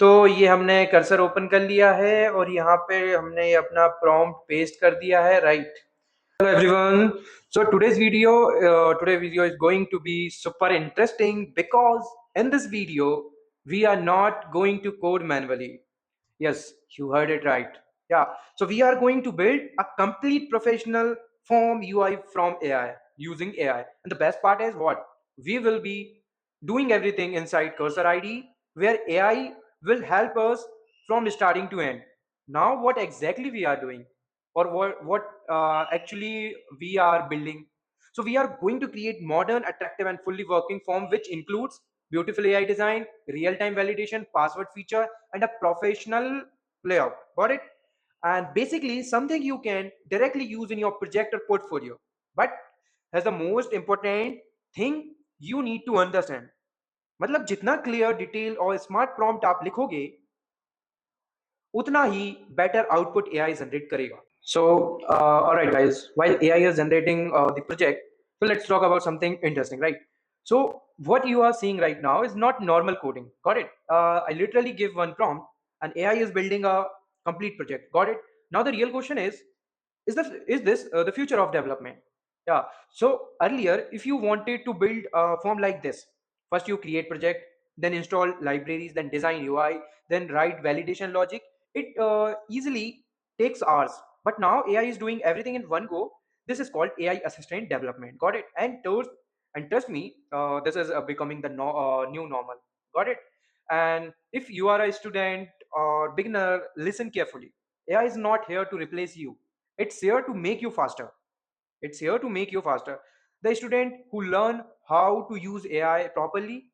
तो ये हमने कर्सर ओपन कर लिया है और यहाँ पे हमने अपना प्रॉम्प्ट पेस्ट कर दिया है, right? Hello everyone. So today's video is going to be super interesting because in this video we are not going to code manually. Yes, you heard it right. Yeah. So we are going to build a complete professional form UI from AI using AI. And the best part is what? We will be doing everything inside Cursor IDE where AI will help us from starting to end. Now what exactly we are doing or what actually we are building. So we are going to create modern, attractive and fully working form which includes beautiful AI design, real-time validation, password feature and a professional layout. Got it? And basically something you can directly use in your project or portfolio. But as the most important thing you need to understand, मतलब जितना clear detail और smart prompt आप लिखोगे उतना ही better output AI generate करेगा. So all right guys, while AI is generating the project, so let's talk about something interesting, right? So what you are seeing right now is not normal coding. Got it? I literally give one prompt and AI is building a complete project. Got it? Now the real question is this the future of development? Yeah. So earlier if you wanted to build a form like this, first you create project, then install libraries, then design UI, then write validation logic. It easily takes hours, but now AI is doing everything in one go. This is called AI assistant development. Got it? And trust me, this is becoming the new normal. Got it? And if you are a student or beginner, listen carefully. AI is not here to replace you. It's here to make you faster. It's here to make you faster. The student who learn how to use AI properly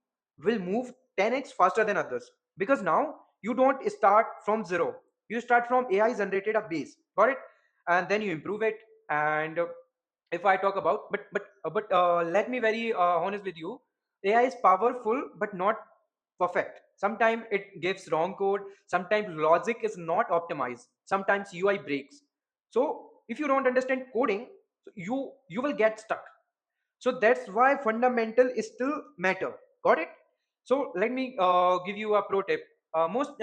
will move 10x faster than others, because now you don't start from zero. You start from AI generated a base. Got it? And then you improve it. And if I talk about, but let me very honest with you. AI is powerful but not perfect. Sometimes it gives wrong code. Sometimes logic is not optimized. Sometimes UI breaks. So if you don't understand coding, so you will get stuck. So that's why fundamental is still matter. Got it? So let me give you a pro tip. Most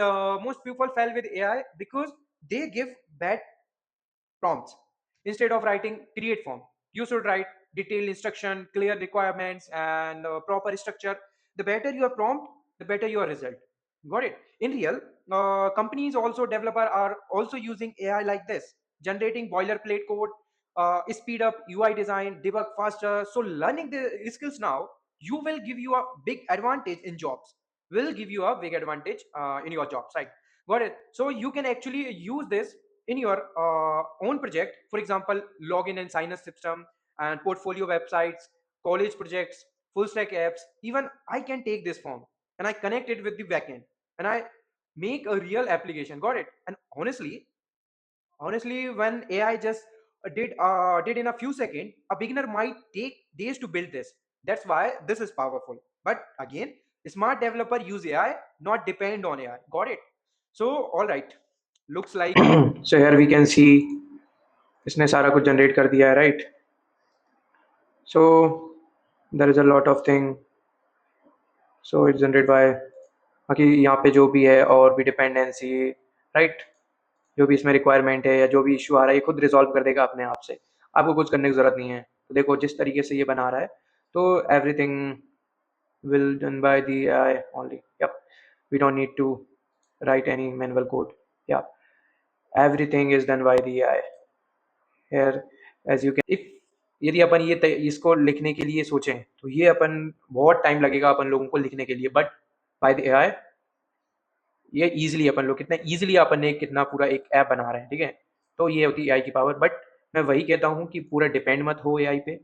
people fail with AI because they give bad prompts. Instead of writing create form, you should write detailed instruction, clear requirements and proper structure. The better your prompt, the better your result. Got it? In real companies, also developer are also using AI like this, generating boilerplate code, speed up UI design, debug faster. So learning the skills now, you will give you a big advantage in jobs, will give you a big advantage in your jobs, right? Got it? So you can actually use this in your own project. For example, login and sign up system and portfolio websites, college projects, full stack apps. Even I can take this form and I connect it with the backend and I make a real application. Got it? And honestly, when AI just did in a few seconds, a beginner might take days to build this. That's why this is powerful. But again, smart developer use AI, not depend on AI. Got it? So all right, looks like so here we can see इसने सारा कुछ generate कर दिया है, right? So there is a lot of thing. So it's generate by, बाकी यहाँ पे जो भी है और भी डिपेंडेंसी, राइट, जो भी इसमें रिक्वायरमेंट है या जो भी इशू आ रहा है ये खुद रिजॉल्व कर देगा अपने आप से. आपको कुछ करने की ज़रूरत नहीं है. तो देखो जिस तरीके से ये बना रहा है, तो everything will done by the AI only. Yep, we don't need to write any manual code. Yeah, everything is done by the AI. Here as you can, if यदि अपन इसको लिखने के लिए सोचें तो ये अपन बहुत टाइम लगेगा अपन लोगों को लिखने के लिए, बट बाय द एआई ये इजीली अपन लोग कितना इजीली अपन ने कितना पूरा एक ऐप बना रहे हैं. ठीक है? तो ये होती है एआई की पावर. बट मैं वही कहता हूँ कि पूरा डिपेंड मत हो एआई पे,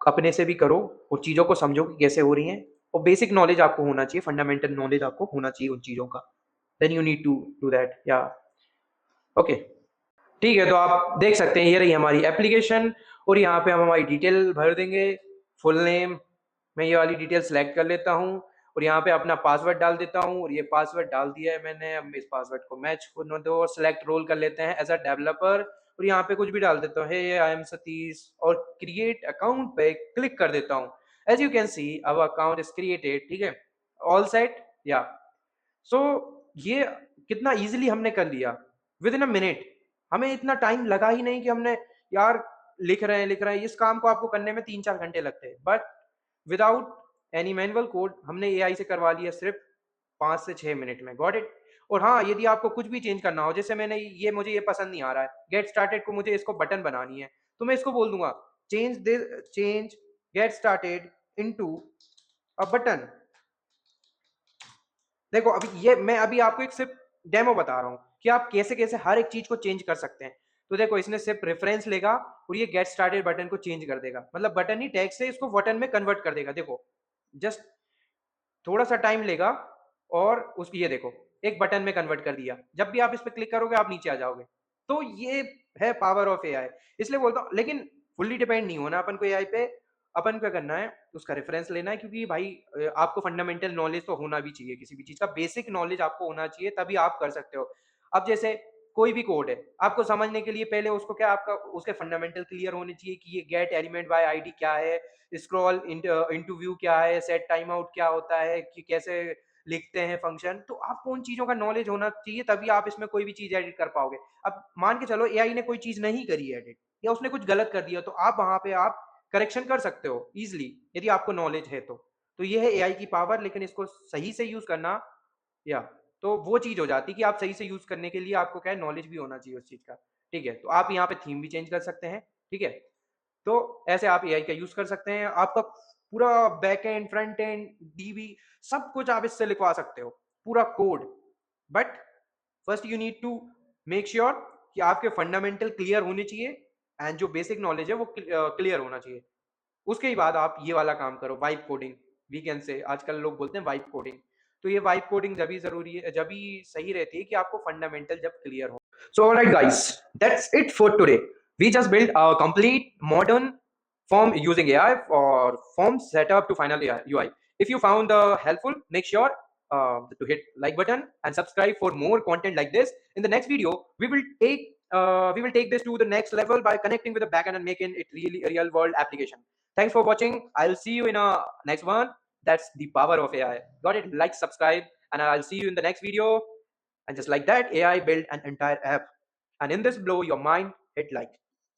अपने से भी करो और चीज़ों को समझो कि कैसे हो रही हैं. और बेसिक नॉलेज आपको होना चाहिए, फंडामेंटल नॉलेज आपको होना चाहिए उन चीज़ों का. Then you need to do that. Yeah okay, ठीक है. तो आप देख सकते हैं ये रही हमारी एप्लीकेशन और यहाँ पे हम हमारी डिटेल भर देंगे. फुल नेम, मैं ये वाली डिटेल सेलेक्ट कर लेता हूँ और यहाँ पे अपना पासवर्ड डाल देता हूँ और ये पासवर्ड डाल दिया है मैंने. अब इस पासवर्ड को मैच करने दो और सेलेक्ट रोल कर लेते हैं एज अ डेवलपर और यहाँ पे कुछ भी डाल देता हूँ, हे आई एम सतीश, और क्रिएट अकाउंट पे क्लिक कर देता हूँ. As you can see our account is created. ठीक है? All set. या सो ये कितना इजीली हमने कर लिया विद इन अ मिनट। हमें इतना टाइम लगा ही नहीं कि हमने यार लिख रहे हैं इस काम को आपको करने में 3-4 घंटे लगते हैं, but without any manual code हमने एआई से करवा लिया सिर्फ 5 से 6 मिनट में। Got it. और हाँ, यदि आपको कुछ भी चेंज करना हो, जैसे मैंने ये मुझे ये पसंद नहीं आ रहा है, गेट स्टार्टेड को मुझे इसको बटन बनानी है, तो मैं इसको बोल दूंगा change get started into a button. देखो अभी ये मैं अभी आपको एक सिर्फ डेमो बता रहा हूँ कि आप कैसे कैसे हर एक चीज को चेंज कर सकते हैं। तो देखो इसने सिर्फ रेफरेंस लेगा और ये गेट स्टार्टेड बटन को चेंज कर देगा, मतलब बटन ही टैग से इसको बटन में कन्वर्ट कर देगा। देखो जस्ट थोड़ा सा टाइम लेगा और उसकी ये देखो एक बटन में कन्वर्ट कर दिया। जब भी आप इस पर क्लिक करोगे आप नीचे आ जाओगे। तो ये है पावर ऑफ एआई। इसलिए बोलता हूँ, लेकिन फुल्ली डिपेंड नहीं होना अपन को एआई पे। अपन क्या करना है, उसका रेफरेंस लेना है, क्योंकि भाई आपको फंडामेंटल नॉलेज तो होना भी चाहिए, किसी भी चीज का बेसिक नॉलेज आपको होना चाहिए, तभी आप कर सकते हो। अब जैसे कोई भी कोड है, आपको समझने के लिए पहले उसको क्या आपका उसके फंडामेंटल क्लियर होने चाहिए कि ये गेट एलिमेंट बाय आईडी क्या है, स्क्रॉल इनटू व्यू क्या है, सेट टाइम आउट क्या होता है, कि कैसे लिखते हैं फंक्शन। तो आपको उन चीजों का नॉलेज होना चाहिए, तभी आप इसमें कोई भी चीज एडिट कर पाओगे। अब मान के चलो एआई ने कोई चीज नहीं करी एडिट, या उसने कुछ गलत कर दिया, तो आप वहां पे आप करेक्शन कर सकते हो इजिली, यदि आपको नॉलेज है तो ये है एआई की पावर। लेकिन इसको सही से यूज करना, या तो वो चीज हो जाती है कि आप सही से यूज करने के लिए आपको क्या है, नॉलेज भी होना चाहिए उस चीज का। ठीक है, तो आप यहाँ पे थीम भी चेंज कर सकते हैं। ठीक है, तो ऐसे आप एआई का यूज कर सकते हैं। आपका पूरा back end front end DB सब कुछ आप इससे लिखवा सकते हो, पूरा code. But first you need to make sure कि आपके फंडामेंटल क्लियर होने चाहिए, एंड जो बेसिक नॉलेज है वो क्लियर होना चाहिए। उसके ही बाद आप ये वाला काम करो, वाइब कोडिंग। वीकेंड से आजकल लोग बोलते हैं वाइब कोडिंग। तो ये वाइब कोडिंग जब भी जरूरी है, जब भी सही रहती है कि आपको फंडामेंटल जब क्लियर हो। So alright guys, that's it for today. We just built a complete modern form using AI for form setup to final AI UI. If you found helpful, make sure to hit like button and subscribe for more content like this. In the next video, we will take this to the next level by connecting with the backend and making it really a real world application. Thanks for watching. I'll see you in a next one. That's the power of AI. Got it? Like, subscribe, and I'll see you in the next video. And just like that, AI built an entire app. And in this blow your mind, hit like.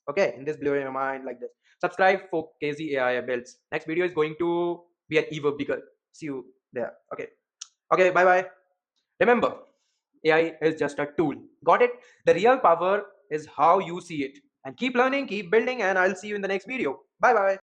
Okay, in this blow your mind like this. Subscribe for KZ AI builds. Next video is going to be an even bigger. See you there. Okay. Okay, bye bye. Remember, AI is just a tool. Got it? The real power is how you see it. And keep learning, keep building, and I'll see you in the next video. Bye bye.